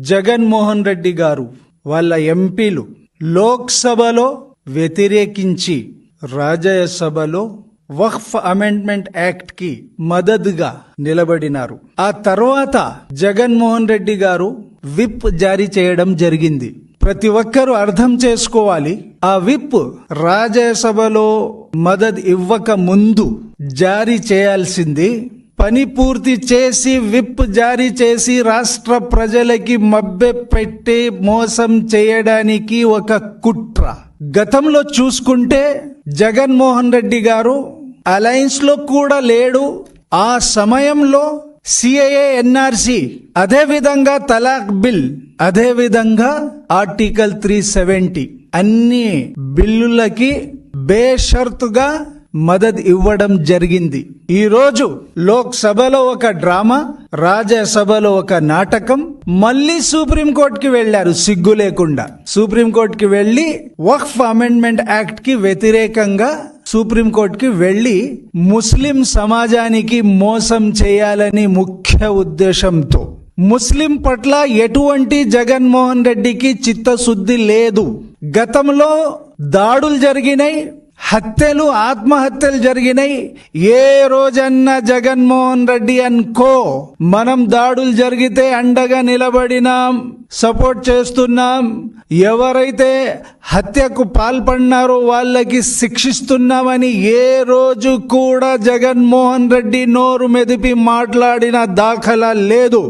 జగన్మోహన్ రెడ్డి గారు వాళ్ళ ఎంపీలు లోక్సభలో వ్యతిరేకించి రాజ్యసభలో వక్ఫ్ అమెండ్మెంట్ యాక్ట్ కి మద్దతుగా నిలబడినారు. ఆ తర్వాత జగన్మోహన్ రెడ్డి గారు విప్ జారీ చేయడం జరిగింది. ప్రతి ఒక్కరూ అర్థం చేసుకోవాలి, ఆ విప్ రాజ్యసభలో మద్దతు ఇవ్వక ముందు జారీ చేయాల్సింది. పని పూర్తి చేసి విప్ జారీ చేసి రాష్ట్ర ప్రజలకి మభ్య పెట్టి మోసం చేయడానికి ఒక కుట్ర. గతంలో చూసుకుంటే జగన్మోహన్ రెడ్డి గారు అలయన్స్ లో కూడా లేడు. ఆ సమయంలో సిఏఏ, ఎన్ఆర్సి, అదే విధంగా తలాక్ బిల్, అదే విధంగా ఆర్టికల్ 370 అన్ని బిల్లులకి బేషరతుగా మద్దతు ఇవ్వడం జరిగింది. ఈ రోజు లోక్సభలో ఒక డ్రామా, రాజ్యసభలో ఒక నాటకం. మళ్ళీ సుప్రీంకోర్టుకి వెళ్లారు సిగ్గు లేకుండా. సుప్రీంకోర్టుకి వెళ్లి వక్ఫ్ అమెండ్మెంట్ యాక్ట్ కి వ్యతిరేకంగా సుప్రీంకోర్టుకి వెళ్లి ముస్లిం సమాజానికి మోసం చేయాలని ముఖ్య ఉద్దేశంతో, ముస్లిం పట్ల ఎటువంటి జగన్మోహన్ రెడ్డికి చిత్తశుద్ధి లేదు. గతంలో దాడులు జరిగినాయి, హత్యలు, ఆత్మహత్యలు జరిగినాయి. ఏ రోజన్నా జగన్మోహన్ రెడ్డి అనుకో మనం దాడులు జరిగితే అండగా నిలబడినాం, సపోర్ట్ చేస్తున్నాం, ఎవరైతే హత్యకు పాల్పడినారో వాళ్ళకి శిక్షిస్తున్నామని ఏ రోజు కూడా జగన్మోహన్ రెడ్డి నోరు మెదిపి మాట్లాడిన దాఖలా లేదు.